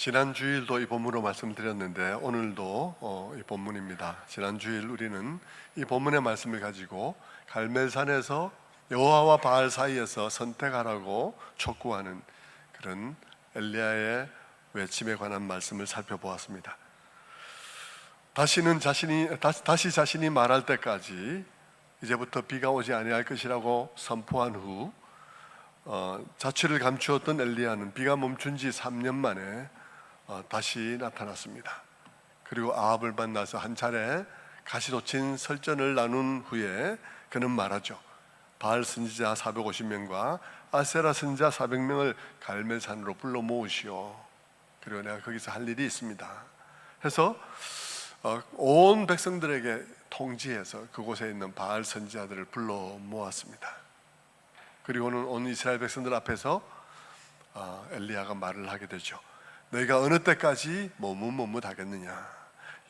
지난 주일도 이 본문으로 말씀드렸는데 오늘도 이 본문입니다. 지난 주일 우리는 이 본문의 말씀을 가지고 갈멜산에서 여호와와 바알 사이에서 선택하라고 촉구하는 그런 엘리야의 외침에 관한 말씀을 살펴보았습니다. 다시 자신이 말할 때까지 이제부터 비가 오지 아니할 것이라고 선포한 후 자취를 감추었던 엘리야는 비가 멈춘 지 3년 만에 다시 나타났습니다. 그리고 아합을 만나서 한 차례 가시돋친 설전을 나눈 후에 그는 말하죠. 바알 선지자 450명과 아세라 선지자 400명을 갈멜산으로 불러 모으시오. 그리고 내가 거기서 할 일이 있습니다. 해서 온 백성들에게 통지해서 그곳에 있는 바알 선지자들을 불러 모았습니다. 그리고는 온 이스라엘 백성들 앞에서 엘리야가 말을 하게 되죠. 너희가 어느 때까지 머뭇머뭇하겠느냐.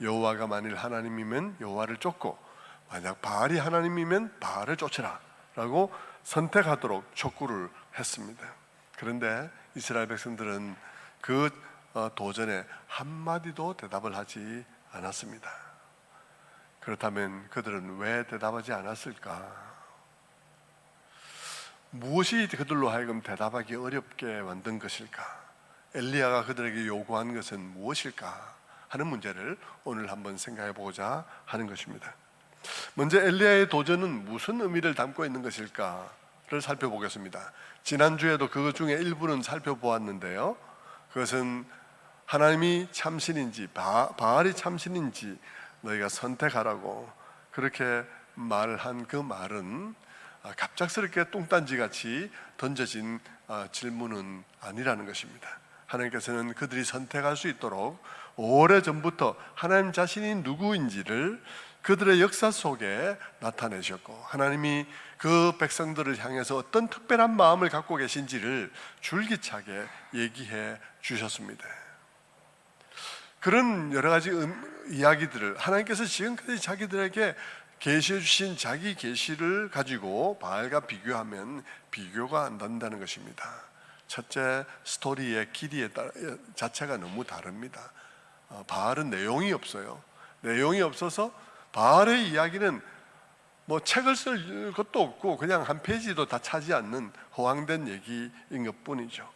여호와가 만일 하나님이면 여호와를 쫓고 만약 바알이 하나님이면 바알을 쫓으라 라고 선택하도록 촉구를 했습니다. 그런데 이스라엘 백성들은 그 도전에 한마디도 대답을 하지 않았습니다. 그렇다면 그들은 왜 대답하지 않았을까? 무엇이 그들로 하여금 대답하기 어렵게 만든 것일까? 엘리야가 그들에게 요구한 것은 무엇일까 하는 문제를 오늘 한번 생각해 보고자 하는 것입니다. 먼저 엘리야의 도전은 무슨 의미를 담고 있는 것일까를 살펴보겠습니다. 지난주에도 그 중에 일부는 살펴보았는데요, 그것은 하나님이 참신인지 바알이 참신인지 너희가 선택하라고 그렇게 말한 그 말은 갑작스럽게 뚱딴지같이 던져진 질문은 아니라는 것입니다. 하나님께서는 그들이 선택할 수 있도록 오래전부터 하나님 자신이 누구인지를 그들의 역사 속에 나타내셨고, 하나님이 그 백성들을 향해서 어떤 특별한 마음을 갖고 계신지를 줄기차게 얘기해 주셨습니다. 그런 여러 가지 이야기들을 하나님께서 지금까지 자기들에게 계시해 주신 자기 계시를 가지고 바알과 비교하면 비교가 안 된다는 것입니다. 첫째, 스토리의 길이 자체가 너무 다릅니다. 바알은 내용이 없어요. 내용이 없어서 바알의 이야기는 뭐 책을 쓸 것도 없고 그냥 한 페이지도 다 차지 않는 허황된 얘기인 것뿐이죠.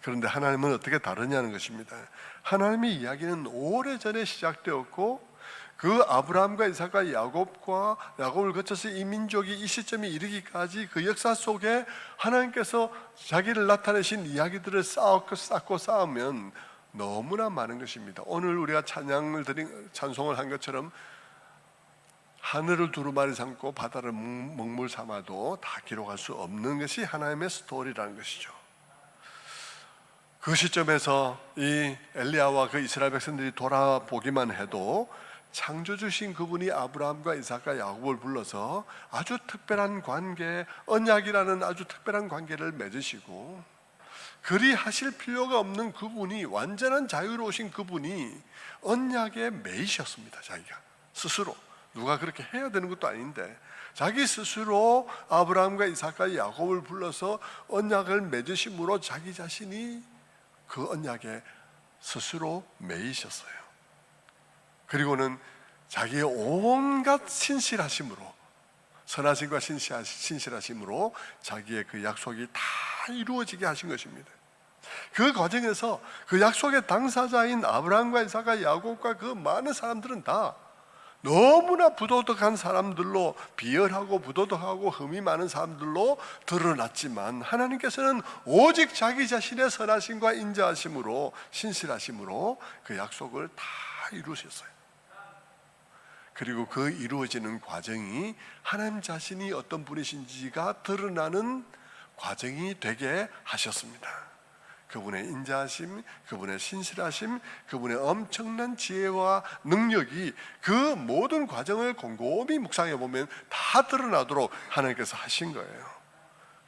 그런데 하나님은 어떻게 다르냐는 것입니다. 하나님의 이야기는 오래전에 시작되었고 그 아브라함과 이삭과 야곱을 거쳐서 이 민족이 이 시점에 이르기까지 그 역사 속에 하나님께서 자기를 나타내신 이야기들을 쌓고 쌓으면 너무나 많은 것입니다. 오늘 우리가 찬송을 한 것처럼 하늘을 두루마리 삼고 바다를 먹물 삼아도 다 기록할 수 없는 것이 하나님의 스토리라는 것이죠. 그 시점에서 이 엘리야와 그 이스라엘 백성들이 돌아보기만 해도 창조주신 그분이 아브라함과 이삭과 야곱을 불러서 아주 특별한 관계, 언약이라는 아주 특별한 관계를 맺으시고, 그리 하실 필요가 없는 그분이, 완전한 자유로우신 그분이 언약에 매이셨습니다. 자기가 스스로, 누가 그렇게 해야 되는 것도 아닌데 자기 스스로 아브라함과 이삭과 야곱을 불러서 언약을 맺으심으로 자기 자신이 그 언약에 스스로 매이셨어요. 그리고는 자기의 온갖 신실하심으로, 선하심과 신실하심으로 자기의 그 약속이 다 이루어지게 하신 것입니다. 그 과정에서 그 약속의 당사자인 아브라함과 이삭과 야곱과 그 많은 사람들은 다 너무나 부도덕한 사람들로, 비열하고 부도덕하고 흠이 많은 사람들로 드러났지만, 하나님께서는 오직 자기 자신의 선하심과 인자하심으로, 신실하심으로 그 약속을 다 이루셨어요. 그리고 그 이루어지는 과정이 하나님 자신이 어떤 분이신지가 드러나는 과정이 되게 하셨습니다. 그분의 인자하심, 그분의 신실하심, 그분의 엄청난 지혜와 능력이 그 모든 과정을 곰곰이 묵상해 보면 다 드러나도록 하나님께서 하신 거예요.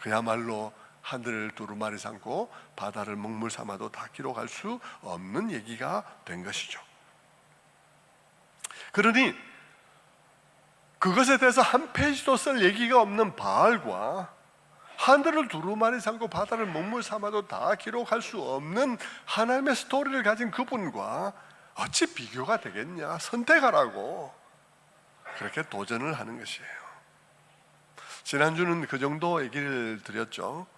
그야말로 하늘을 두루마리 삼고 바다를 먹물 삼아도 다 기록할 수 없는 얘기가 된 것이죠. 그러니 그것에 대해서 한 페이지도 쓸 얘기가 없는 바알과 하늘을 두루마리 삼고 바다를 먹물 삼아도 다 기록할 수 없는 하나님의 스토리를 가진 그분과 어찌 비교가 되겠냐? 선택하라고 그렇게 도전을 하는 것이에요. 지난주는 그 정도 얘기를 드렸죠.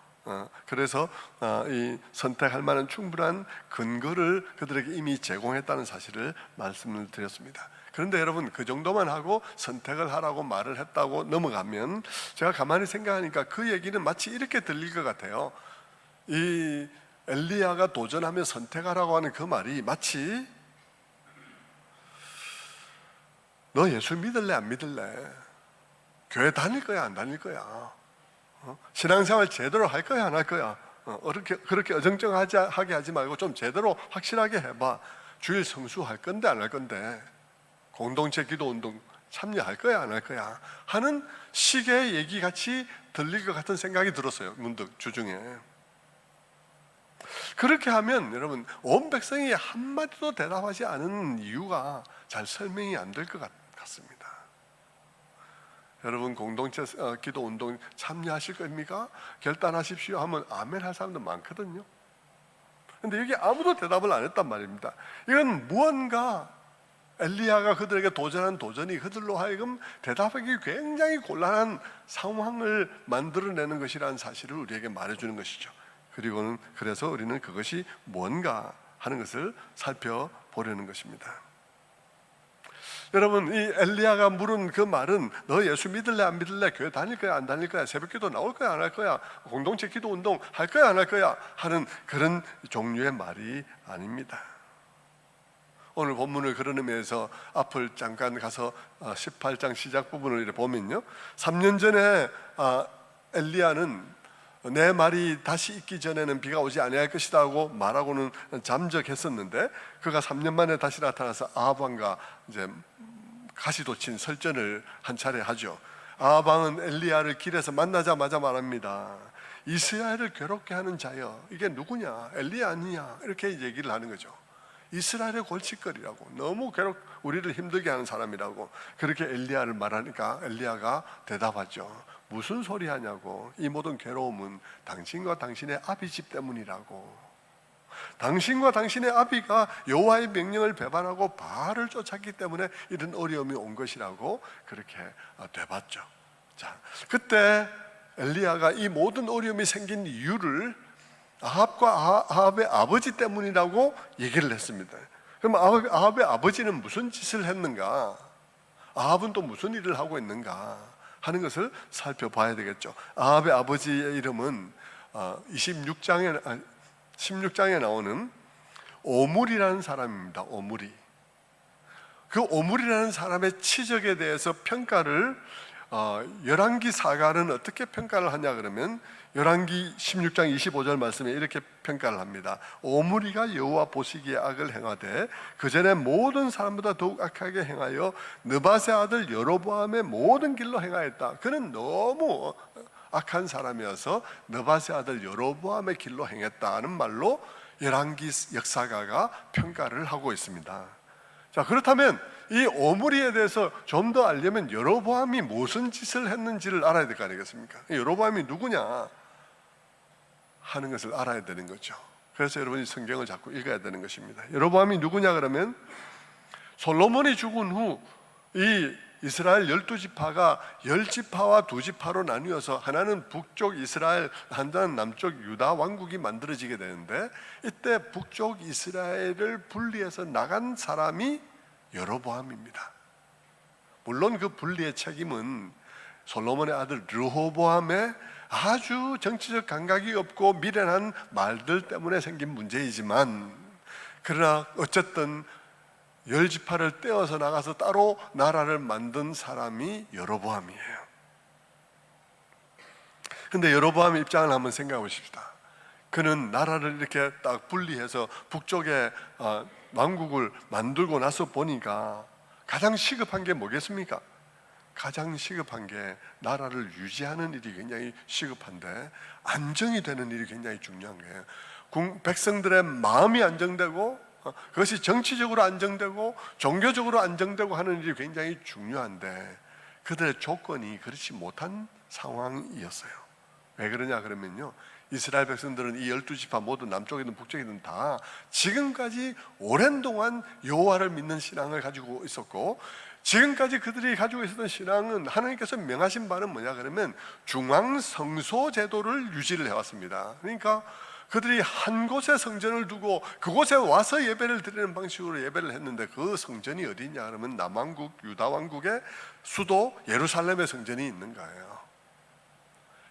그래서 이 선택할 만한 충분한 근거를 그들에게 이미 제공했다는 사실을 말씀을 드렸습니다. 그런데 여러분, 그 정도만 하고 선택을 하라고 말을 했다고 넘어가면 제가 가만히 생각하니까 그 얘기는 마치 이렇게 들릴 것 같아요. 이 엘리야가 도전하며 선택하라고 하는 그 말이 마치 너 예수 믿을래 안 믿을래? 교회 다닐 거야 안 다닐 거야? 신앙생활 제대로 할 거야 안 할 거야? 그렇게 어정쩡하게 하지 말고 좀 제대로 확실하게 해봐. 주일 성수할 건데 안 할 건데, 공동체 기도 운동 참여할 거야 안 할 거야? 하는 식의 얘기같이 들릴 것 같은 생각이 들었어요. 문득 주중에. 그렇게 하면 여러분, 온 백성이 한마디도 대답하지 않은 이유가 잘 설명이 안 될 것 같습니다. 여러분, 공동체 기도 운동 참여하실 겁니까? 결단하십시오 하면 아멘 할 사람도 많거든요. 그런데 여기 아무도 대답을 안 했단 말입니다. 이건 무언가 엘리야가 그들에게 도전한 도전이 그들로 하여금 대답하기 굉장히 곤란한 상황을 만들어내는 것이라는 사실을 우리에게 말해주는 것이죠. 그리고는 그래서 우리는 그것이 뭔가 하는 것을 살펴보려는 것입니다. 여러분, 이 엘리야가 물은 그 말은 너 예수 믿을래 안 믿을래? 교회 다닐 거야 안 다닐 거야? 새벽기도 나올 거야 안 할 거야? 공동체 기도 운동 할 거야 안 할 거야? 하는 그런 종류의 말이 아닙니다. 오늘 본문을 그런 의미에서 앞을 잠깐 가서 18장 시작 부분을 이렇게 보면요, 3년 전에 엘리야는 내 말이 다시 있기 전에는 비가 오지 아니할 것이다 하고 말하고는 잠적했었는데, 그가 3년 만에 다시 나타나서 아합 왕과 이제 가시도 친 설전을 한 차례 하죠. 아합 왕은 엘리야를 길에서 만나자마자 말합니다. 이스라엘을 괴롭게 하는 자여, 이게 누구냐? 엘리야 아니냐? 이렇게 얘기를 하는 거죠. 이스라엘의 골칫거리라고, 너무 우리를 힘들게 하는 사람이라고 그렇게 엘리야를 말하니까 엘리야가 대답하죠. 무슨 소리 하냐고, 이 모든 괴로움은 당신과 당신의 아비 집 때문이라고. 당신과 당신의 아비가 여호와의 명령을 배반하고 바알을 쫓았기 때문에 이런 어려움이 온 것이라고 그렇게 되봤죠. 자, 그때 엘리야가 이 모든 어려움이 생긴 이유를 아합과 아합의 아버지 때문이라고 얘기를 했습니다. 그럼 아합의 아버지는 무슨 짓을 했는가? 아합은 또 무슨 일을 하고 있는가 하는 것을 살펴봐야 되겠죠. 아합의 아버지의 이름은 16장에 나오는 오므리라는 사람입니다. 오므리. 그 오므리라는 사람의 치적에 대해서 평가를 열왕기 사가는 어떻게 평가를 하냐 그러면, 열왕기 16장 25절 말씀에 이렇게 평가를 합니다. 오므리가 여호와 보시기에 악을 행하되 그 전에 모든 사람보다 더욱 악하게 행하여 느밧의 아들 여로보암의 모든 길로 행하였다. 그는 너무 악한 사람이어서 느밧의 아들 여로보암의 길로 행했다는 말로 열왕기 역사가가 평가를 하고 있습니다. 자, 그렇다면 이 오므리에 대해서 좀 더 알려면 여로보암이 무슨 짓을 했는지를 알아야 될 거 아니겠습니까? 여로보암이 누구냐 하는 것을 알아야 되는 거죠. 그래서 여러분이 성경을 자꾸 읽어야 되는 것입니다. 여로보암이 누구냐 그러면, 솔로몬이 죽은 후 이 이스라엘 12지파가 10지파와 2지파로 나뉘어서 하나는 북쪽 이스라엘, 하나는 남쪽 유다 왕국이 만들어지게 되는데, 이때 북쪽 이스라엘을 분리해서 나간 사람이 여로보암입니다. 물론 그 분리의 책임은 솔로몬의 아들 르호보암의 아주 정치적 감각이 없고 미련한 말들 때문에 생긴 문제이지만, 그러나 어쨌든 10지파를 떼어서 나가서 따로 나라를 만든 사람이 여로보암이에요. 근데 여로보암의 입장을 한번 생각해 보십시다. 그는 나라를 이렇게 딱 분리해서 북쪽에 왕국을 만들고 나서 보니까 가장 시급한 게 뭐겠습니까? 가장 시급한 게 나라를 유지하는 일이 굉장히 시급한데, 안정이 되는 일이 굉장히 중요한 거예요. 백성들의 마음이 안정되고, 그것이 정치적으로 안정되고 종교적으로 안정되고 하는 일이 굉장히 중요한데, 그들의 조건이 그렇지 못한 상황이었어요. 왜 그러냐 그러면요, 이스라엘 백성들은 이 12지파 모두 남쪽이든 북쪽이든 다 지금까지 오랜 동안 여호와를 믿는 신앙을 가지고 있었고, 지금까지 그들이 가지고 있었던 신앙은 하나님께서 명하신 바는 뭐냐 그러면 중앙 성소 제도를 유지를 해왔습니다. 그러니까 그들이 한 곳에 성전을 두고 그곳에 와서 예배를 드리는 방식으로 예배를 했는데, 그 성전이 어디 있냐 그러면 남왕국 유다 왕국의 수도 예루살렘의 성전이 있는 거예요.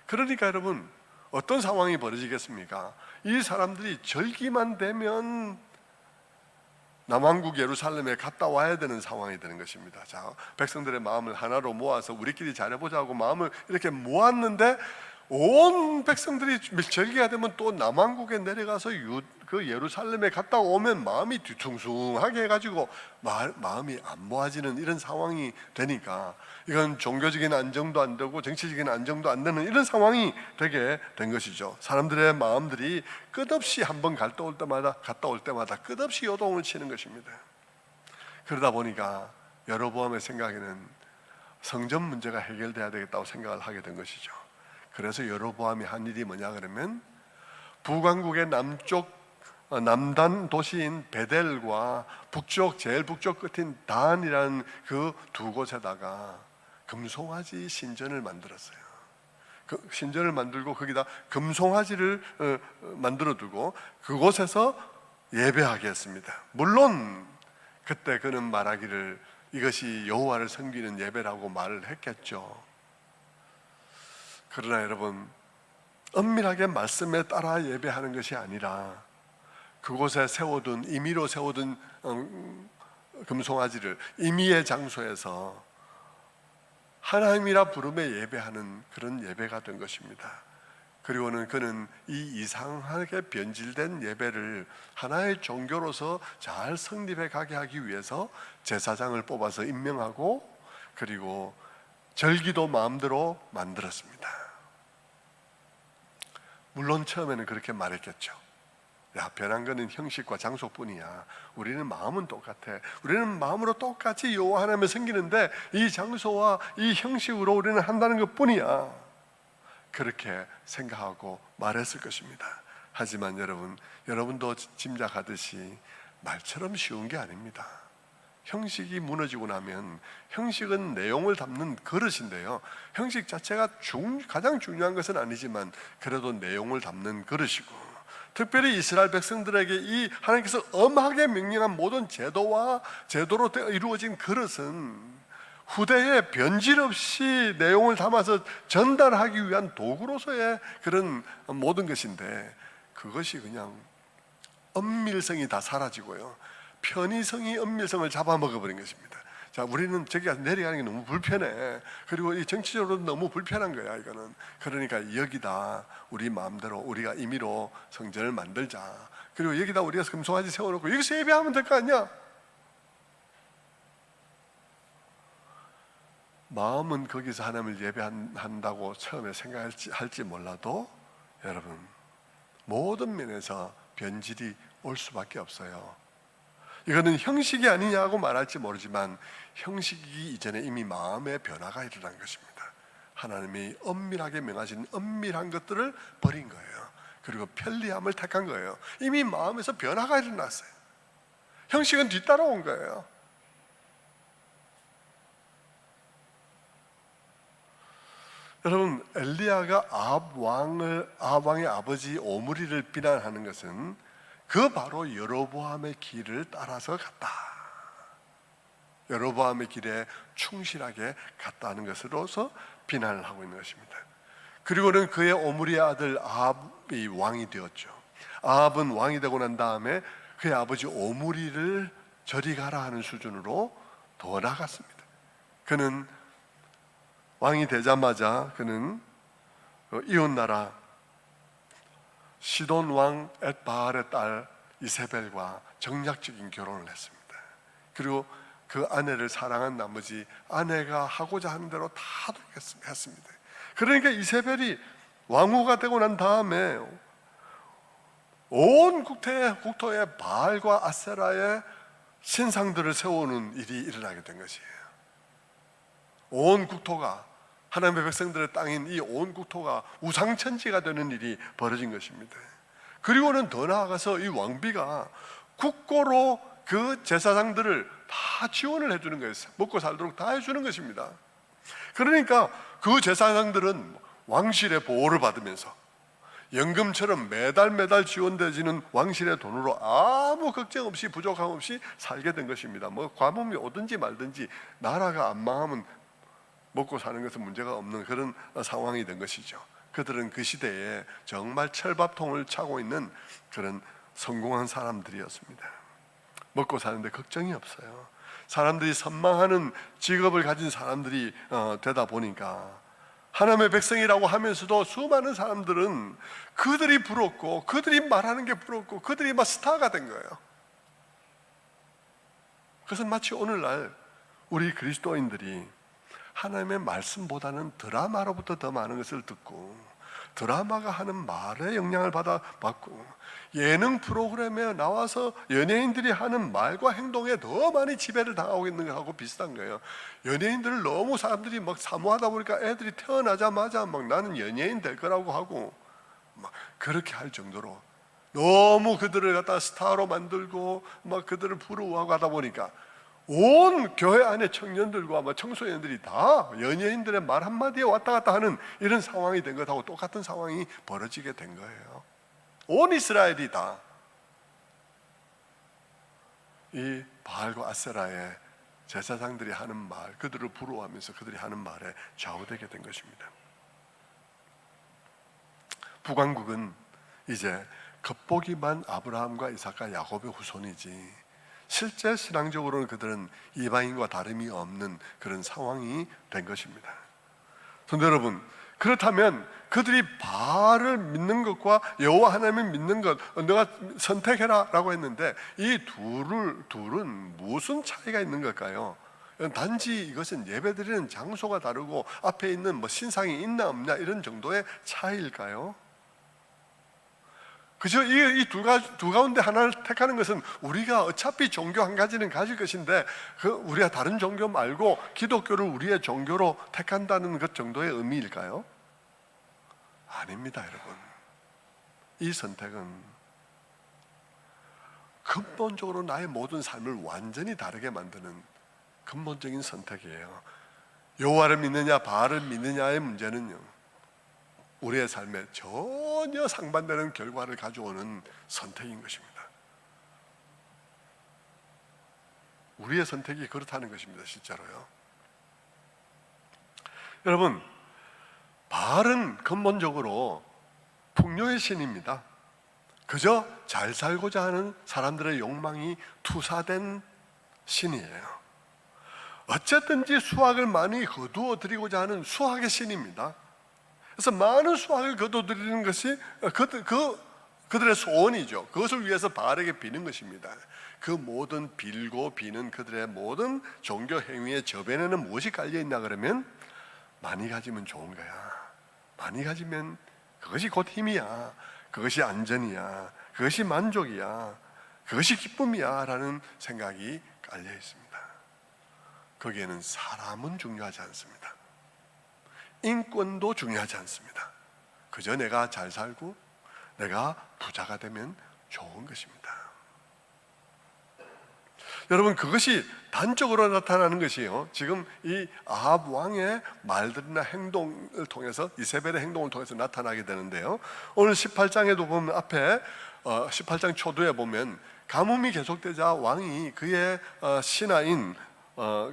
그러니까 여러분, 어떤 상황이 벌어지겠습니까? 이 사람들이 절기만 되면 남왕국 예루살렘에 갔다 와야 되는 상황이 되는 것입니다. 자, 백성들의 마음을 하나로 모아서 우리끼리 잘해보자고 마음을 이렇게 모았는데, 온 백성들이 절기가 되면 또 남왕국에 내려가서 그 예루살렘에 갔다 오면 마음이 뒤숭숭하게 해가지고 마음이 안 모아지는 이런 상황이 되니까, 이건 종교적인 안정도 안 되고 정치적인 안정도 안 되는 이런 상황이 되게 된 것이죠. 사람들의 마음들이 끝없이 한번 갔다 올 때마다 끝없이 요동을 치는 것입니다. 그러다 보니까 여로보암의 생각에는 성전 문제가 해결돼야 되겠다고 생각을 하게 된 것이죠. 그래서 여로보암이 한 일이 뭐냐 그러면, 북왕국의 남단 도시인 베델과 제일 북쪽 끝인 단이라는 그 두 곳에다가 금송아지 신전을 만들었어요. 그 신전을 만들고 거기다 금송아지를 만들어 두고 그곳에서 예배하게 했습니다. 물론 그때 그는 말하기를 이것이 여호와를 섬기는 예배라고 말을 했겠죠. 그러나 여러분, 엄밀하게 말씀에 따라 예배하는 것이 아니라 그곳에 임의로 세워둔 금송아지를 임의의 장소에서 하나님이라 부름에 예배하는 그런 예배가 된 것입니다. 그리고는 그는 이 이상하게 변질된 예배를 하나의 종교로서 잘 성립해 가게 하기 위해서 제사장을 뽑아서 임명하고, 그리고 절기도 마음대로 만들었습니다. 물론 처음에는 그렇게 말했겠죠. 야, 변한 거는 형식과 장소뿐이야. 우리는 마음은 똑같아. 우리는 마음으로 똑같이 여호와 하나님을 섬기는데 이 장소와 이 형식으로 우리는 한다는 것뿐이야. 그렇게 생각하고 말했을 것입니다. 하지만 여러분도 짐작하듯이 말처럼 쉬운 게 아닙니다. 형식이 무너지고 나면, 형식은 내용을 담는 그릇인데요, 형식 자체가 가장 중요한 것은 아니지만 그래도 내용을 담는 그릇이고, 특별히 이스라엘 백성들에게 이 하나님께서 엄하게 명령한 모든 제도로 이루어진 그릇은 후대에 변질 없이 내용을 담아서 전달하기 위한 도구로서의 그런 모든 것인데, 그것이 그냥 엄밀성이 다 사라지고요, 편의성이 엄밀성을 잡아먹어버린 것입니다. 자, 우리는 저기가 내려가는 게 너무 불편해. 그리고 이 정치적으로도 너무 불편한 거야, 이거는. 그러니까 여기다 우리 마음대로 우리가 임의로 성전을 만들자. 그리고 여기다 우리가 금송아지 세워놓고 여기서 예배하면 될 거 아니야? 마음은 거기서 하나님을 예배한다고 처음에 생각할지 몰라도, 여러분, 모든 면에서 변질이 올 수밖에 없어요. 이거는 형식이 아니냐고 말할지 모르지만 형식이기 이전에 이미 마음의 변화가 일어난 것입니다. 하나님이 엄밀하게 명하신 엄밀한 것들을 버린 거예요. 그리고 편리함을 택한 거예요. 이미 마음에서 변화가 일어났어요. 형식은 뒤따라온 거예요. 여러분, 엘리야가 아합 왕의 아버지 오므리를 비난하는 것은 그 바로 여로보암의 길을 따라서 갔다, 여로보암의 길에 충실하게 갔다는 것으로서 비난을 하고 있는 것입니다. 그리고는 그의 오므리의 아들 아합이 왕이 되었죠. 아합은 왕이 되고 난 다음에 그의 아버지 오므리를 저리 가라 하는 수준으로 더 나갔습니다. 그는 왕이 되자마자 그는 이웃나라 시돈 왕 엣바알의 딸 이세벨과 정략적인 결혼을 했습니다. 그리고 그 아내를 사랑한 나머지 아내가 하고자 하는 대로 다 했습니다. 그러니까 이세벨이 왕후가 되고 난 다음에 온 국토에 바알과 아세라의 신상들을 세우는 일이 일어나게 된 것이에요. 온 국토가 하나님의 백성들의 땅인 이 온 국토가 우상천지가 되는 일이 벌어진 것입니다. 그리고는 더 나아가서 이 왕비가 국고로 그 제사장들을 다 지원을 해주는 거예요. 먹고 살도록 다 해주는 것입니다. 그러니까 그 제사장들은 왕실의 보호를 받으면서 연금처럼 매달 지원되어지는 왕실의 돈으로 아무 걱정 없이 부족함 없이 살게 된 것입니다. 뭐 과mom이 오든지 말든지 나라가 안 망하면 먹고 사는 것은 문제가 없는 그런 상황이 된 것이죠. 그들은 그 시대에 정말 철밥통을 차고 있는 그런 성공한 사람들이었습니다. 먹고 사는데 걱정이 없어요. 사람들이 선망하는 직업을 가진 사람들이 되다 보니까 하나님의 백성이라고 하면서도 수많은 사람들은 그들이 부럽고 그들이 말하는 게 부럽고 그들이 막 스타가 된 거예요. 그것은 마치 오늘날 우리 그리스도인들이 하나님의 말씀보다는 드라마로부터 더 많은 것을 듣고 드라마가 하는 말에 영향을 받고 예능 프로그램에 나와서 연예인들이 하는 말과 행동에 더 많이 지배를 당하고 있는 것하고 비슷한 거예요. 연예인들을 너무 사람들이 막 사모하다 보니까 애들이 태어나자마자 막 나는 연예인 될 거라고 하고 막 그렇게 할 정도로 너무 그들을 갖다 스타로 만들고 막 그들을 부러워하고 하다 보니까 온 교회 안에 청년들과 청소년들이 다 연예인들의 말 한마디에 왔다 갔다 하는 이런 상황이 된 것하고 똑같은 상황이 벌어지게 된 거예요. 온 이스라엘이 다 이 바알과 아세라의 제사장들이 하는 말, 그들을 부러워하면서 그들이 하는 말에 좌우되게 된 것입니다. 북왕국은 이제 겉보기만 아브라함과 이삭과 야곱의 후손이지 실제 신앙적으로는 그들은 이방인과 다름이 없는 그런 상황이 된 것입니다. 성도 여러분, 그렇다면 그들이 바알을 믿는 것과 여호와 하나님을 믿는 것 너가 선택해라 라고 했는데 이 둘은 무슨 차이가 있는 걸까요? 단지 이것은 예배드리는 장소가 다르고 앞에 있는 신상이 있나 없나 이런 정도의 차이일까요? 그죠? 이 두 가운데 하나를 택하는 것은 우리가 어차피 종교 한 가지는 가질 것인데 우리가 다른 종교 말고 기독교를 우리의 종교로 택한다는 것 정도의 의미일까요? 아닙니다, 여러분. 이 선택은 근본적으로 나의 모든 삶을 완전히 다르게 만드는 근본적인 선택이에요. 여호와를 믿느냐 바알을 믿느냐의 문제는요, 우리의 삶에 전혀 상반되는 결과를 가져오는 선택인 것입니다. 우리의 선택이 그렇다는 것입니다. 실제로요. 여러분, 바알은 근본적으로 풍요의 신입니다. 그저 잘 살고자 하는 사람들의 욕망이 투사된 신이에요. 어쨌든지 수확을 많이 거두어 드리고자 하는 수확의 신입니다. 그래서 많은 수확을 거둬들이는 것이 그들의 소원이죠. 그것을 위해서 바알에게 비는 것입니다. 그 모든 빌고 비는 그들의 모든 종교 행위의 저변에는 무엇이 깔려있나 그러면 많이 가지면 좋은 거야. 많이 가지면 그것이 곧 힘이야. 그것이 안전이야. 그것이 만족이야. 그것이 기쁨이야 라는 생각이 깔려 있습니다. 거기에는 사람은 중요하지 않습니다. 인권도 중요하지 않습니다. 그저 내가 잘 살고 내가 부자가 되면 좋은 것입니다. 여러분, 그것이 단적으로 나타나는 것이에요. 지금 이 아합 왕의 말들이나 행동을 통해서, 이세벨의 행동을 통해서 나타나게 되는데요, 오늘 18장에도 보면 앞에 18장 초두에 보면 가뭄이 계속되자 왕이 그의 신하인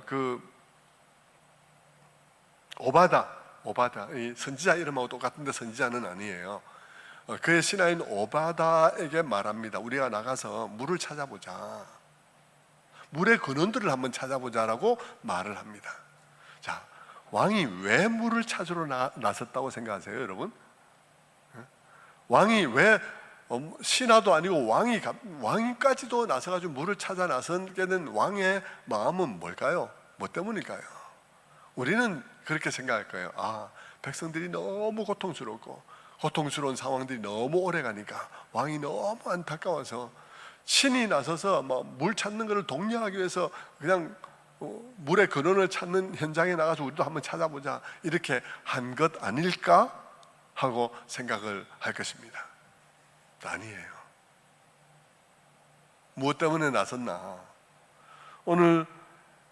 그 오바다, 이 선지자 이름하고 똑같은데 선지자는 아니에요. 그의 신하인 오바다에게 말합니다. 우리가 나가서 물을 찾아보자. 물의 근원들을 한번 찾아보자라고 말을 합니다. 자, 왕이 왜 물을 찾으러 나섰다고 생각하세요, 여러분? 왕이 왜 신하도 아니고 왕이까지도 나서가지고 물을 찾아 나서게 된 왕의 마음은 뭘까요? 뭐 때문일까요? 우리는 그렇게 생각할 거예요. 백성들이 너무 고통스러운 상황들이 너무 오래 가니까 왕이 너무 안타까워서 신이 나서서 물 찾는 것을 독려하기 위해서 그냥 물의 근원을 찾는 현장에 나가서 우리도 한번 찾아보자 이렇게 한 것 아닐까 하고 생각을 할 것입니다. 아니에요. 무엇 때문에 나섰나? 오늘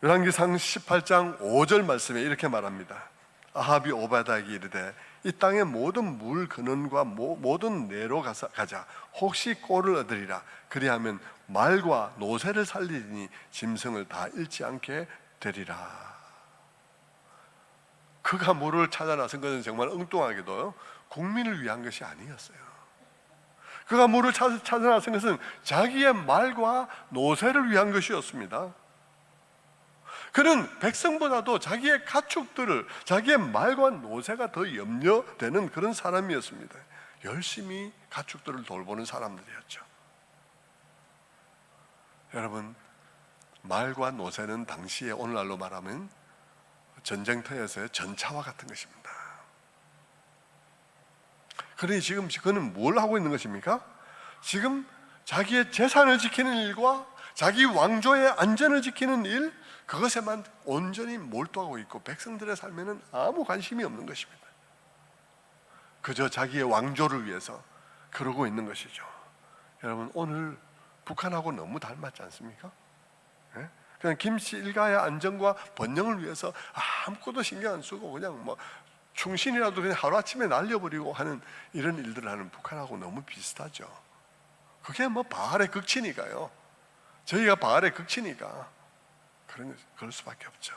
열왕기상 18장 5절 말씀에 이렇게 말합니다. 아합이 오바댜에게 이르되 이 땅의 모든 물 근원과 모든 내로 가자. 혹시 꼴을 얻으리라. 그리하면 말과 노새를 살리니 짐승을 다 잃지 않게 되리라. 그가 물을 찾아 나선 것은 정말 엉뚱하게도 국민을 위한 것이 아니었어요. 그가 물을 찾아 나선 것은 자기의 말과 노새를 위한 것이었습니다. 그는 백성보다도 자기의 가축들을, 자기의 말과 노새가 더 염려되는 그런 사람이었습니다. 열심히 가축들을 돌보는 사람들이었죠. 여러분, 말과 노새는 당시에 오늘날로 말하면 전쟁터에서의 전차와 같은 것입니다. 그러니 지금 그는 뭘 하고 있는 것입니까? 지금 자기의 재산을 지키는 일과 자기 왕조의 안전을 지키는 일, 그것에만 온전히 몰두하고 있고 백성들의 삶에는 아무 관심이 없는 것입니다. 그저 자기의 왕조를 위해서 그러고 있는 것이죠. 여러분, 오늘 북한하고 너무 닮았지 않습니까? 네? 그냥 김씨 일가의 안정과 번영을 위해서 아무것도 신경 안 쓰고 그냥 뭐 충신이라도 그냥 하루아침에 날려버리고 하는 이런 일들을 하는 북한하고 너무 비슷하죠. 그게 뭐 바알의 극치니까요. 저희가 바알의 극치니까 그럴 수밖에 없죠.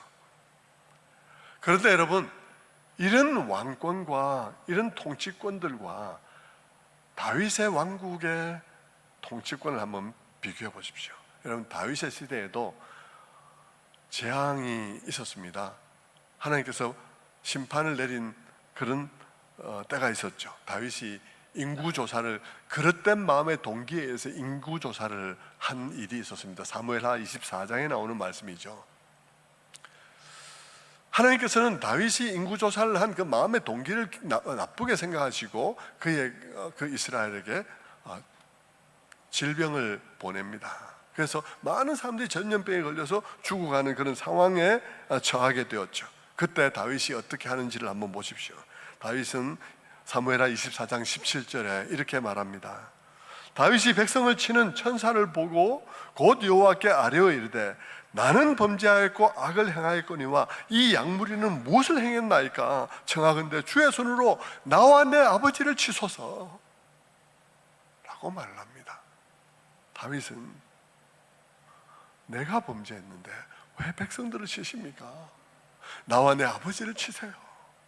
그런데 여러분, 이런 왕권과 이런 통치권들과 다윗의 왕국의 통치권을 한번 비교해 보십시오. 여러분, 다윗의 시대에도 재앙이 있었습니다. 하나님께서 심판을 내린 그런 때가 있었죠. 다윗이 인구조사를, 그릇된 마음의 동기에 의해서 인구조사를 한 일이 있었습니다. 사무엘하 24장에 나오는 말씀이죠. 하나님께서는 다윗이 인구조사를 한 그 마음의 동기를 나쁘게 생각하시고 그 이스라엘에게 질병을 보냅니다. 그래서 많은 사람들이 전염병에 걸려서 죽어가는 그런 상황에 처하게 되었죠. 그때 다윗이 어떻게 하는지를 한번 보십시오. 다윗은 사무엘하 24장 17절에 이렇게 말합니다. 다윗이 백성을 치는 천사를 보고 곧 여호와께 아뢰어 이르되 나는 범죄하였고 악을 행하였거니와 이 양무리는 무엇을 행했나이까? 청하건대 주의 손으로 나와 내 아버지를 치소서 라고 말을 합니다. 다윗은 내가 범죄했는데 왜 백성들을 치십니까? 나와 내 아버지를 치세요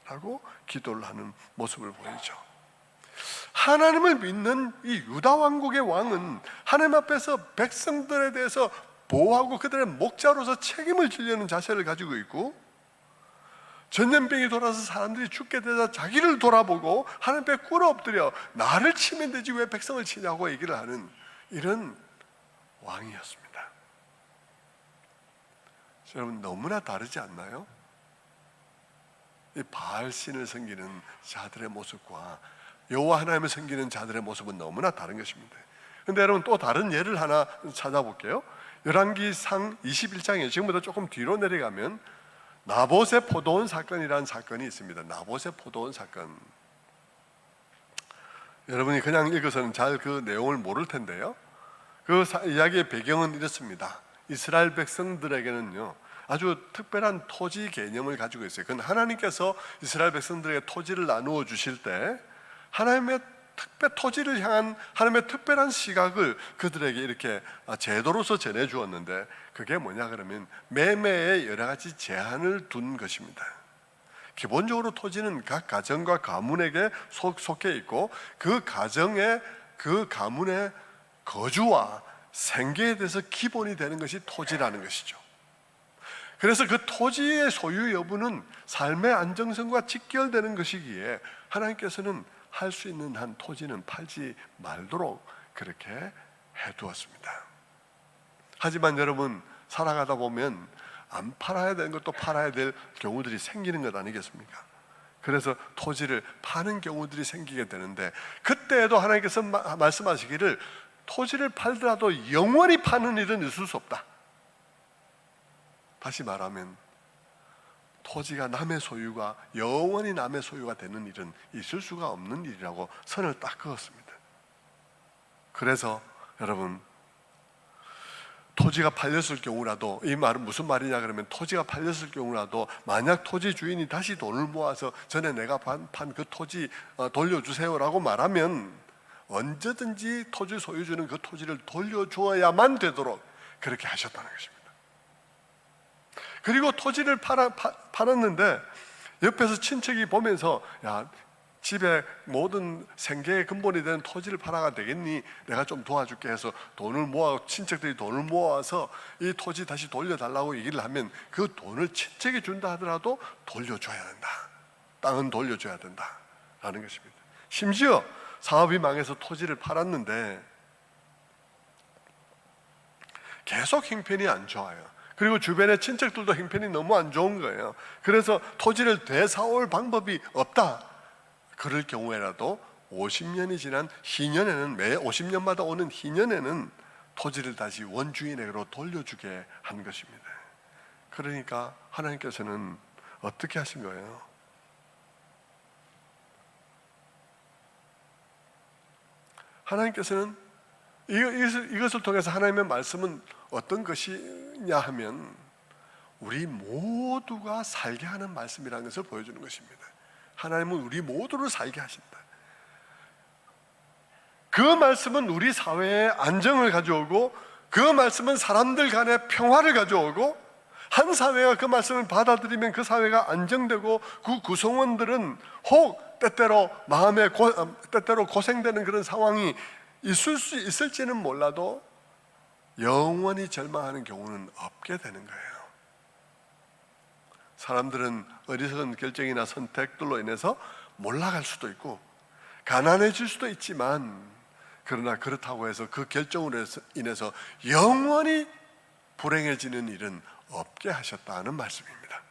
라고 기도를 하는 모습을 보이죠. 하나님을 믿는 이 유다 왕국의 왕은 하나님 앞에서 백성들에 대해서 보호하고 그들의 목자로서 책임을 지려는 자세를 가지고 있고, 전염병이 돌아서 사람들이 죽게 되자 자기를 돌아보고 하나님 앞에 꿇어 엎드려 나를 치면 되지 왜 백성을 치냐고 얘기를 하는 이런 왕이었습니다. 여러분, 너무나 다르지 않나요? 이 바알 신을 섬기는 자들의 모습과 여호와 하나님을 섬기는 자들의 모습은 너무나 다른 것입니다. 그런데 여러분, 또 다른 예를 하나 찾아볼게요. 열왕기상 21장에 지금부터 조금 뒤로 내려가면 나봇의 포도원 사건이라는 사건이 있습니다. 나봇의 포도원 사건, 여러분이 그냥 읽어서는 잘 그 내용을 모를 텐데요, 그 이야기의 배경은 이렇습니다. 이스라엘 백성들에게는요 아주 특별한 토지 개념을 가지고 있어요. 그건 하나님께서 이스라엘 백성들에게 토지를 나누어 주실 때 하나님의 토지를 향한 하나님의 특별한 시각을 그들에게 이렇게 제도로서 전해 주었는데, 그게 뭐냐 그러면 매매에 여러 가지 제한을 둔 것입니다. 기본적으로 토지는 각 가정과 가문에게 속해 있고 그 가정의 그 가문의 거주와 생계에 대해서 기본이 되는 것이 토지라는 것이죠. 그래서 그 토지의 소유 여부는 삶의 안정성과 직결되는 것이기에 하나님께서는 할 수 있는 한 토지는 팔지 말도록 그렇게 해두었습니다. 하지만 여러분, 살아가다 보면 안 팔아야 되는 것도 팔아야 될 경우들이 생기는 것 아니겠습니까? 그래서 토지를 파는 경우들이 생기게 되는데, 그때에도 하나님께서 말씀하시기를 토지를 팔더라도 영원히 파는 일은 있을 수 없다. 다시 말하면 토지가 남의 소유가 영원히 남의 소유가 되는 일은 있을 수가 없는 일이라고 선을 딱 그었습니다. 그래서 여러분, 토지가 팔렸을 경우라도, 이 말은 무슨 말이냐 그러면, 토지가 팔렸을 경우라도 만약 토지 주인이 다시 돈을 모아서 전에 내가 판 그 토지 돌려주세요라고 말하면 언제든지 토지 소유주는 그 토지를 돌려주어야만 되도록 그렇게 하셨다는 것입니다. 그리고 토지를 팔았는데 옆에서 친척이 보면서, 야, 집에 모든 생계의 근본이 되는 토지를 팔아가 되겠니? 내가 좀 도와줄게 해서 돈을 모아, 친척들이 돈을 모아서 이 토지 다시 돌려달라고 얘기를 하면 그 돈을 친척이 준다 하더라도 돌려줘야 된다. 땅은 돌려줘야 된다 라는 것입니다. 심지어 사업이 망해서 토지를 팔았는데 계속 형편이 안 좋아요. 그리고 주변의 친척들도 형편이 너무 안 좋은 거예요. 그래서 토지를 되사올 방법이 없다. 그럴 경우에라도 50년이 지난 희년에는, 매 50년마다 오는 희년에는 토지를 다시 원주인에게로 돌려주게 한 것입니다. 그러니까 하나님께서는 어떻게 하신 거예요? 하나님께서는 이것을 통해서 하나님의 말씀은 어떤 것이냐 하면 우리 모두가 살게 하는 말씀이라는 것을 보여주는 것입니다. 하나님은 우리 모두를 살게 하신다. 그 말씀은 우리 사회에 안정을 가져오고, 그 말씀은 사람들 간에 평화를 가져오고, 한 사회가 그 말씀을 받아들이면 그 사회가 안정되고, 그 구성원들은 혹 때때로 마음에 때때로 고생되는 그런 상황이 있을 수 있을지는 몰라도 영원히 절망하는 경우는 없게 되는 거예요. 사람들은 어리석은 결정이나 선택들로 인해서 몰락할 수도 있고 가난해질 수도 있지만, 그러나 그렇다고 해서 그 결정으로 인해서 영원히 불행해지는 일은 없게 하셨다는 말씀입니다.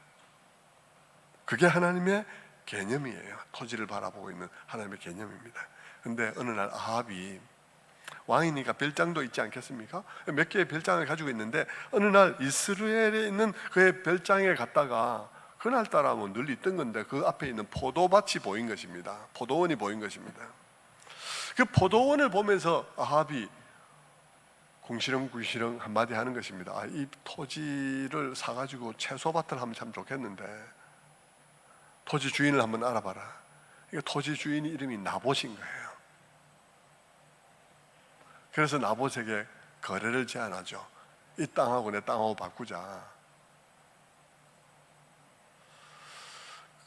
그게 하나님의 개념이에요. 토지를 바라보고 있는 하나님의 개념입니다. 그런데 어느 날 아합이, 왕이니까 별장도 있지 않겠습니까? 몇 개의 별장을 가지고 있는데 어느 날 이스라엘에 있는 그의 별장에 갔다가, 그날따라 뭐 늘 있던 건데 그 앞에 있는 포도밭이 보인 것입니다. 포도원이 보인 것입니다. 그 포도원을 보면서 아합이 궁시렁궁시렁 한마디 하는 것입니다. 이 토지를 사가지고 채소밭을 하면 참 좋겠는데 토지 주인을 한번 알아봐라. 이 토지 주인 이름이 나봇인 거예요. 그래서 나봇에게 거래를 제안하죠. 이 땅하고 내 땅하고 바꾸자.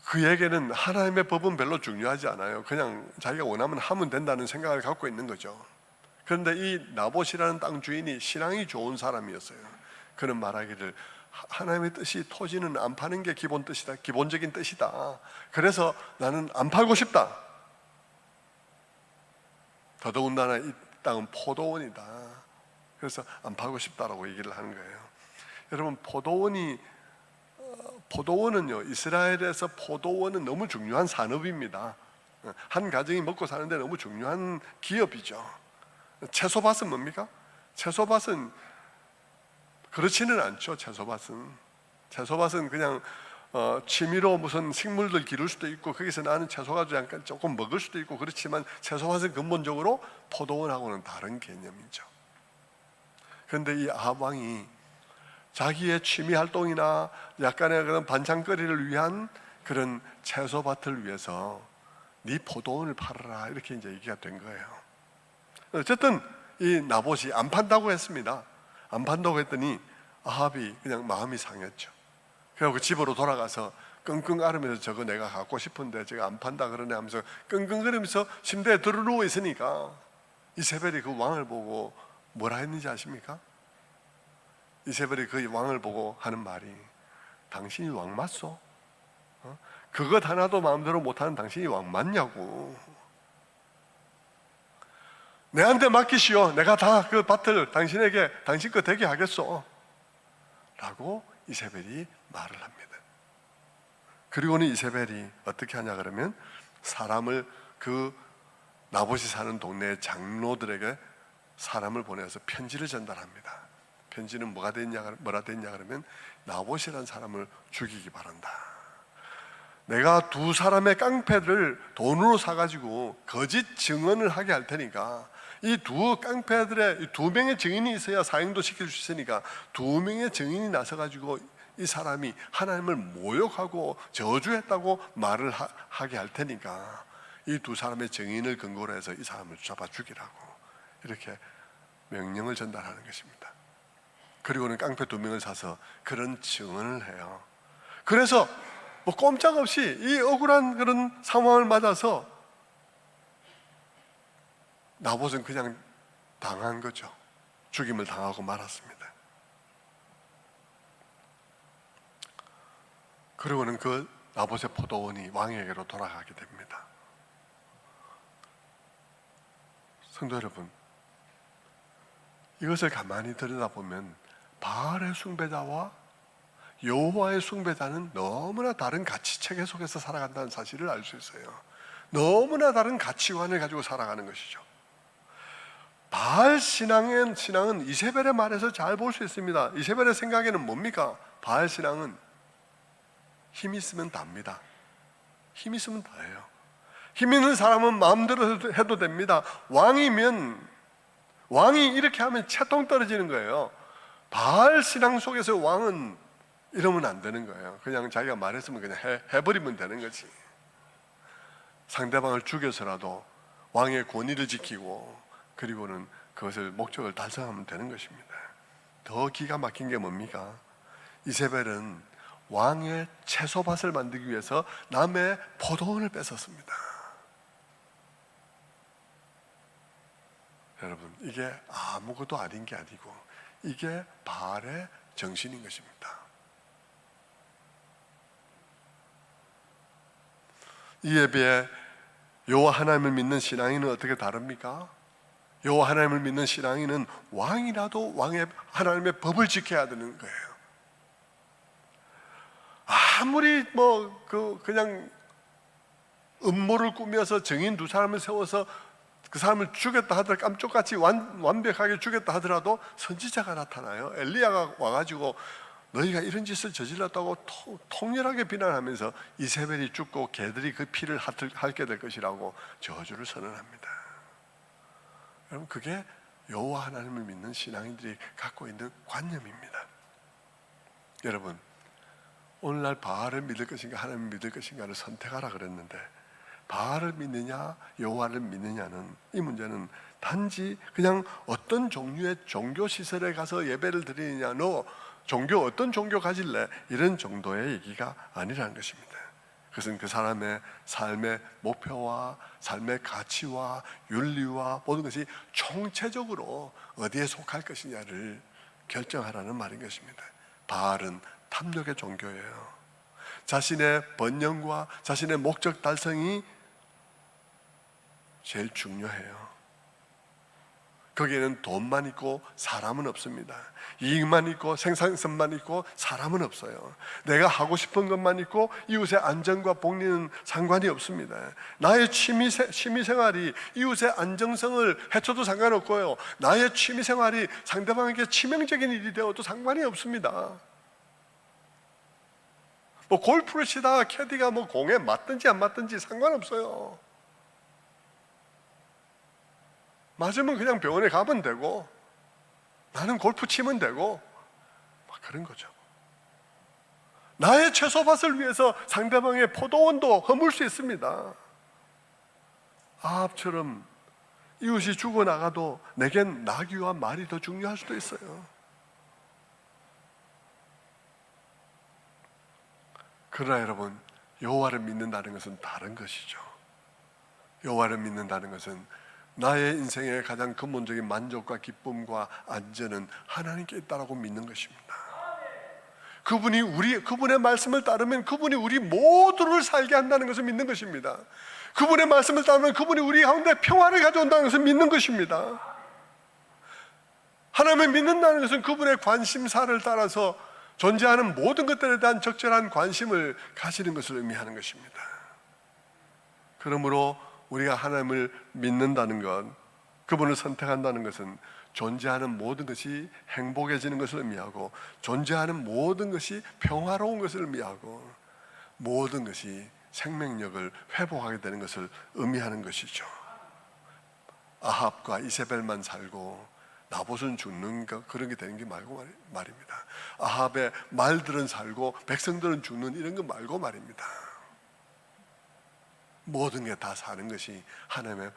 그에게는 하나님의 법은 별로 중요하지 않아요. 그냥 자기가 원하면 하면 된다는 생각을 갖고 있는 거죠. 그런데 이 나봇이라는 땅 주인이 신앙이 좋은 사람이었어요. 그는 말하기를, 하나님의 뜻이 토지는 안 파는 게 기본 뜻이다. 기본적인 뜻이다. 그래서 나는 안 팔고 싶다. 더더군다나 이 땅은 포도원이다. 그래서 안 팔고 싶다라고 얘기를 하는 거예요. 여러분, 포도원은요, 이스라엘에서 포도원은 너무 중요한 산업입니다. 한 가정이 먹고 사는데 너무 중요한 기업이죠. 채소밭은 뭡니까? 채소밭은 그렇지는 않죠. 채소밭은 그냥 취미로 무슨 식물들 기를 수도 있고, 거기서 나는 채소 가지고 약간 조금 먹을 수도 있고 그렇지만, 채소밭은 근본적으로 포도원하고는 다른 개념이죠. 그런데 이 아합 왕이 자기의 취미 활동이나 약간의 그런 반찬거리를 위한 그런 채소밭을 위해서 네 포도원을 팔아라, 이렇게 이제 얘기가 된 거예요. 어쨌든 이 나봇이 안 판다고 했습니다. 안 판다고 했더니 아합이 그냥 마음이 상했죠. 그래서 집으로 돌아가서 끙끙 앓으면서, 저거 내가 갖고 싶은데 제가 안 판다 그러네 하면서 끙끙거리면서 침대에 들어누워 있으니까 이세벨이 그 왕을 보고 뭐라 했는지 아십니까? 이세벨이 그 왕을 보고 하는 말이, 당신이 왕 맞소? 그것 하나도 마음대로 못하는 당신이 왕 맞냐고. 내한테 맡기시오. 내가 다 그 밭을 당신에게, 당신 거 되게 하겠소 라고 이세벨이 말을 합니다. 그리고는 이세벨이 어떻게 하냐 그러면, 사람을, 그 나봇이 사는 동네의 장로들에게 사람을 보내서 편지를 전달합니다. 편지는 뭐라 됐냐 그러면 나봇이라는 사람을 죽이기 바란다. 내가 두 사람의 깡패를 돈으로 사가지고 거짓 증언을 하게 할 테니까 이 두 깡패들의 두 명의 증인이 있어야 사형도 시킬 수 있으니까 두 명의 증인이 나서가지고 이 사람이 하나님을 모욕하고 저주했다고 말을 하게 할 테니까 이 두 사람의 증인을 근거로 해서 이 사람을 잡아 죽이라고 이렇게 명령을 전달하는 것입니다. 그리고는 깡패 두 명을 사서 그런 증언을 해요. 그래서 뭐 꼼짝없이 이 억울한 그런 상황을 맞아서 나봇은 그냥 당한 거죠. 죽임을 당하고 말았습니다. 그리고는 그 나봇의 포도원이 왕에게로 돌아가게 됩니다. 성도 여러분, 이것을 가만히 들여다보면 바알의 숭배자와 여호와의 숭배자는 너무나 다른 가치체계 속에서 살아간다는 사실을 알 수 있어요. 너무나 다른 가치관을 가지고 살아가는 것이죠. 바알 신앙은 이세벨의 말에서 잘 볼 수 있습니다. 이세벨의 생각에는 뭡니까? 바알 신앙은 힘 있으면 답니다. 힘 있으면 다예요. 힘 있는 사람은 마음대로 해도 됩니다. 왕이 이렇게 하면 채통 떨어지는 거예요. 바알 신앙 속에서 왕은 이러면 안 되는 거예요. 그냥 자기가 말했으면 그냥 해버리면 되는 거지. 상대방을 죽여서라도 왕의 권위를 지키고 그리고는 그것을 목적을 달성하면 되는 것입니다. 더 기가 막힌 게 뭡니까? 이세벨은 왕의 채소밭을 만들기 위해서 남의 포도원을 뺏었습니다. 여러분, 이게 아무것도 아닌 게 아니고 이게 바알의 정신인 것입니다. 이에 비해 여호와 하나님을 믿는 신앙인은 어떻게 다릅니까? 여호와 하나님을 믿는 신앙인은 왕이라도 하나님의 법을 지켜야 되는 거예요. 아무리 그냥 음모를 꾸며서 증인 두 사람을 세워서 그 사람을 죽였다 하더라도 깜짝같이 완벽하게 죽였다 하더라도 선지자가 나타나요. 엘리야가 와가지고 너희가 이런 짓을 저질렀다고 통렬하게 비난하면서 이세벨이 죽고 개들이 그 피를 핥게 될 것이라고 저주를 선언합니다. 여러분, 그게 여호와 하나님을 믿는 신앙인들이 갖고 있는 관념입니다. 여러분, 오늘날 바알을 믿을 것인가 하나님을 믿을 것인가를 선택하라 그랬는데 바알을 믿느냐 여호와를 믿느냐는 이 문제는 단지 그냥 어떤 종류의 종교 시설에 가서 예배를 드리느냐, 너 어떤 종교 가질래, 이런 정도의 얘기가 아니라는 것입니다. 그것은 그 사람의 삶의 목표와 삶의 가치와 윤리와 모든 것이 총체적으로 어디에 속할 것이냐를 결정하라는 말인 것입니다. 바알은 탐욕의 종교예요. 자신의 번영과 자신의 목적 달성이 제일 중요해요. 거기에는 돈만 있고 사람은 없습니다. 이익만 있고 생산성만 있고 사람은 없어요. 내가 하고 싶은 것만 있고 이웃의 안전과 복리는 상관이 없습니다. 나의 취미생활이 이웃의 안정성을 해쳐도 상관없고요, 나의 취미생활이 상대방에게 치명적인 일이 되어도 상관이 없습니다. 골프를 치다가 캐디가 공에 맞든지 안 맞든지 상관없어요. 맞으면 그냥 병원에 가면 되고 나는 골프 치면 되고 그런 거죠. 나의 채소밭을 위해서 상대방의 포도원도 허물 수 있습니다. 아합처럼 이웃이 죽어나가도 내겐 나귀와 말이 더 중요할 수도 있어요. 그러나 여러분, 여호와를 믿는다는 것은 다른 것이죠. 여호와를 믿는다는 것은 나의 인생의 가장 근본적인 만족과 기쁨과 안전은 하나님께 있다라고 믿는 것입니다. 그분의 말씀을 따르면 그분이 우리 모두를 살게 한다는 것을 믿는 것입니다. 그분의 말씀을 따르면 그분이 우리 가운데 평화를 가져온다는 것을 믿는 것입니다. 하나님을 믿는다는 것은 그분의 관심사를 따라서 존재하는 모든 것들에 대한 적절한 관심을 가지는 것을 의미하는 것입니다. 그러므로 우리가 하나님을 믿는다는 것, 그분을 선택한다는 것은 존재하는 모든 것이 행복해지는 것을 의미하고, 존재하는 모든 것이 평화로운 것을 의미하고, 모든 것이 생명력을 회복하게 되는 것을 의미하는 것이죠. 아합과 이세벨만 살고 나봇은 죽는 것, 그런 게 되는 게 말고 말입니다. 아합의 말들은 살고 백성들은 죽는 이런 거 말고 말입니다. 모든 게 다 사는 것이 하나님의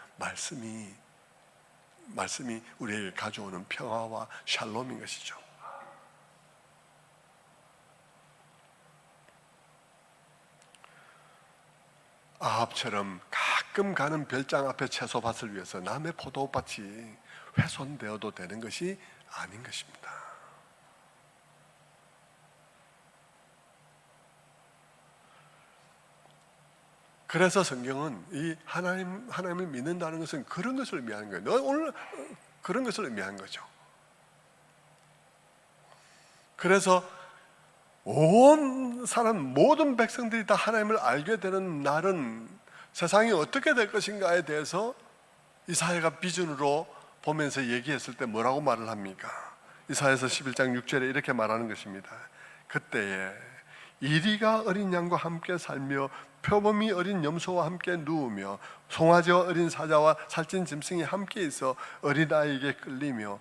말씀이 우리에게 가져오는 평화와 샬롬인 것이죠. 아합처럼 가끔 가는 별장 앞에 채소밭을 위해서 남의 포도밭이 훼손되어도 되는 것이 아닌 것입니다. 그래서 성경은 이 하나님을 믿는다는 것은 그런 것을 의미하는 거예요. 너 오늘 그런 것을 의미하는 거죠. 그래서 온 사람, 모든 백성들이 다 하나님을 알게 되는 날은 세상이 어떻게 될 것인가에 대해서 이사야가 비전으로 보면서 얘기했을 때 뭐라고 말을 합니까? 이사야서 11장 6절에 이렇게 말하는 것입니다. 그때에 이리가 어린 양과 함께 살며 표범이 어린 염소와 함께 누우며 송아지와 어린 사자와 살찐 짐승이 함께 있어 어린아이에게 끌리며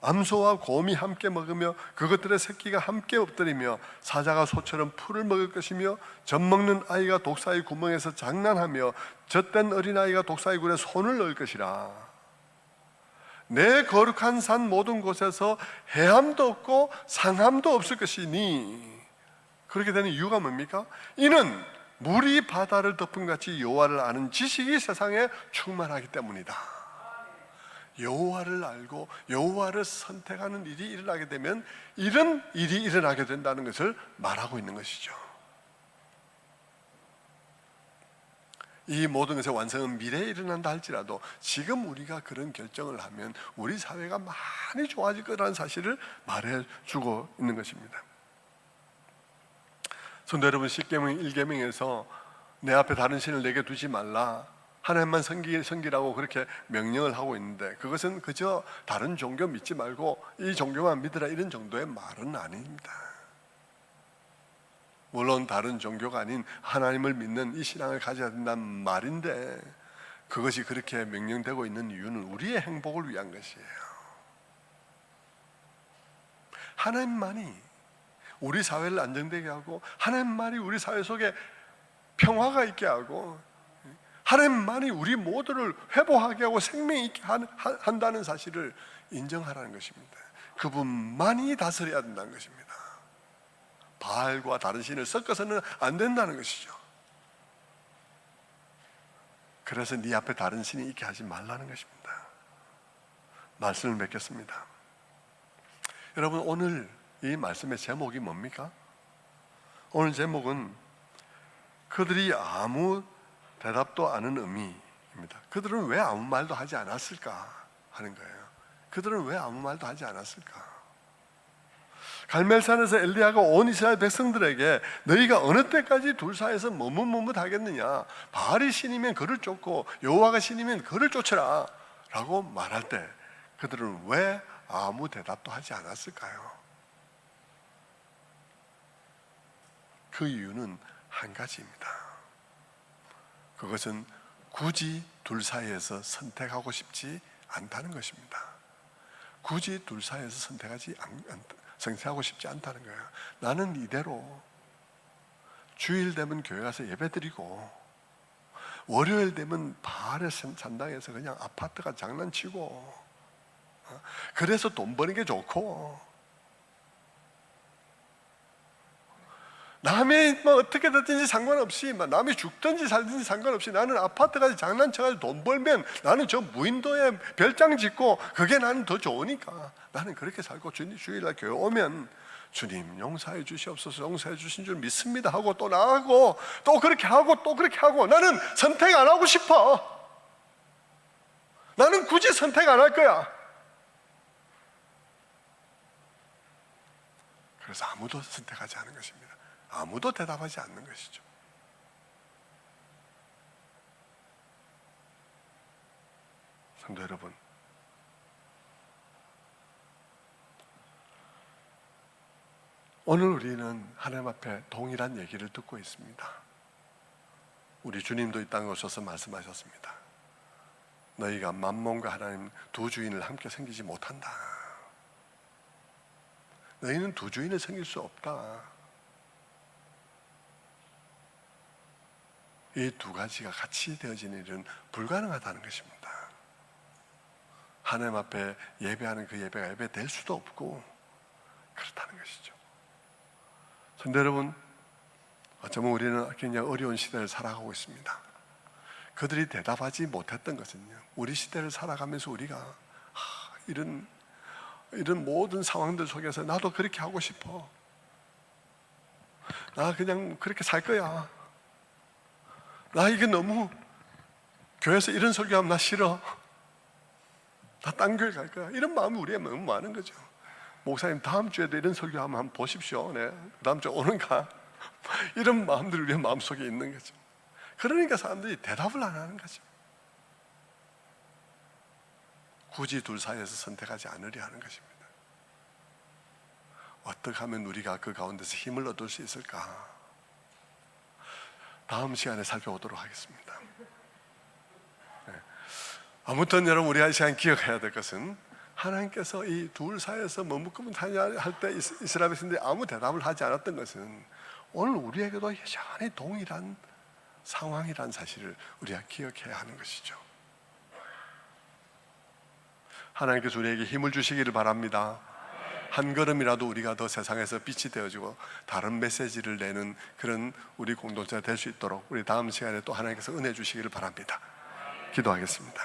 암소와 곰이 함께 먹으며 그것들의 새끼가 함께 엎드리며 사자가 소처럼 풀을 먹을 것이며 젖먹는 아이가 독사의 구멍에서 장난하며 젖된 어린아이가 독사의 굴에 손을 넣을 것이라. 내 거룩한 산 모든 곳에서 해함도 없고 상함도 없을 것이니. 그렇게 되는 이유가 뭡니까? 이는 물이 바다를 덮은 같이 여호와를 아는 지식이 세상에 충만하기 때문이다. 여호와를 알고 여호와를 선택하는 일이 일어나게 되면 이런 일이 일어나게 된다는 것을 말하고 있는 것이죠. 이 모든 것의 완성은 미래에 일어난다 할지라도 지금 우리가 그런 결정을 하면 우리 사회가 많이 좋아질 거라는 사실을 말해주고 있는 것입니다. 성도 여러분, 십계명 1계명에서 내 앞에 다른 신을 내게 두지 말라, 하나님만 섬기라고 그렇게 명령을 하고 있는데, 그것은 그저 다른 종교 믿지 말고 이 종교만 믿으라 이런 정도의 말은 아닙니다. 물론 다른 종교가 아닌 하나님을 믿는 이 신앙을 가져야 된다는 말인데, 그것이 그렇게 명령되고 있는 이유는 우리의 행복을 위한 것이에요. 하나님만이 우리 사회를 안정되게 하고, 하나님만이 우리 사회 속에 평화가 있게 하고, 하나님만이 우리 모두를 회복하게 하고 생명 있게 한다는 사실을 인정하라는 것입니다. 그분만이 다스려야 된다는 것입니다. 바알과 다른 신을 섞어서는 안 된다는 것이죠. 그래서 네 앞에 다른 신이 있게 하지 말라는 것입니다. 말씀을 맺겠습니다. 여러분, 오늘 이 말씀의 제목이 뭡니까? 오늘 제목은 그들이 아무 대답도 않은 의미입니다. 그들은 왜 아무 말도 하지 않았을까 하는 거예요. 그들은 왜 아무 말도 하지 않았을까? 갈멜산에서 엘리야가 온 이스라엘 백성들에게 너희가 어느 때까지 둘 사이에서 머뭇머뭇하겠느냐, 바알이 신이면 그를 쫓고 여호와가 신이면 그를 쫓으라 라고 말할 때 그들은 왜 아무 대답도 하지 않았을까요? 그 이유는 한 가지입니다. 그것은 굳이 둘 사이에서 선택하고 싶지 않다는 것입니다. 굳이 둘 사이에서 선택하고 싶지 않다는 거예요. 나는 이대로 주일 되면 교회 가서 예배 드리고, 월요일 되면 바알의 산당에서 그냥 아파트가 장난치고, 그래서 돈 버는 게 좋고, 남이 뭐 어떻게 됐든지 상관없이, 남이 죽든지 살든지 상관없이 나는 아파트까지 장난쳐가지고 돈 벌면 나는 저 무인도에 별장 짓고 그게 나는 더 좋으니까 나는 그렇게 살고, 주일날 교회 오면 주님 용서해 주시옵소서, 용서해 주신 줄 믿습니다 하고 또 나가고 또 그렇게 하고 또 그렇게 하고, 나는 선택 안 하고 싶어. 나는 굳이 선택 안 할 거야. 그래서 아무도 선택하지 않은 것입니다. 아무도 대답하지 않는 것이죠. 성도 여러분, 오늘 우리는 하나님 앞에 동일한 얘기를 듣고 있습니다. 우리 주님도 이 땅에 오셔서 말씀하셨습니다. 너희가 만몬과 하나님 두 주인을 함께 섬기지 못한다. 너희는 두 주인을 섬길 수 없다. 이 두 가지가 같이 되어지는 일은 불가능하다는 것입니다. 하나님 앞에 예배하는 그 예배가 예배될 수도 없고 그렇다는 것이죠. 성도 여러분, 어쩌면 우리는 굉장히 어려운 시대를 살아가고 있습니다. 그들이 대답하지 못했던 것은요, 우리 시대를 살아가면서 우리가 이런 모든 상황들 속에서 나도 그렇게 하고 싶어, 나 그냥 그렇게 살 거야, 나 이게 너무 교회에서 이런 설교하면 나 싫어, 나 딴 교회 갈 거야, 이런 마음이 우리에 너무 많은 거죠. 목사님 다음 주에도 이런 설교하면 한번 보십시오. 네, 다음 주에 오는가? 이런 마음들이 우리의 마음속에 있는 거죠. 그러니까 사람들이 대답을 안 하는 거죠. 굳이 둘 사이에서 선택하지 않으려 하는 것입니다. 어떻게 하면 우리가 그 가운데서 힘을 얻을 수 있을까? 다음 시간에 살펴보도록 하겠습니다. 네. 아무튼 여러분, 우리가 이 시간 기억해야 될 것은 하나님께서 이 둘 사이에서 머뭇거리면 하냐 할 때 이스라엘 백성들이 아무 대답을 하지 않았던 것은 오늘 우리에게도 여전히 동일한 상황이라는 사실을 우리가 기억해야 하는 것이죠. 하나님께서 우리에게 힘을 주시기를 바랍니다. 한 걸음이라도 우리가 더 세상에서 빛이 되어지고 다른 메시지를 내는 그런 우리 공동체가 될 수 있도록 우리 다음 시간에 또 하나님께서 은혜 주시기를 바랍니다. 기도하겠습니다.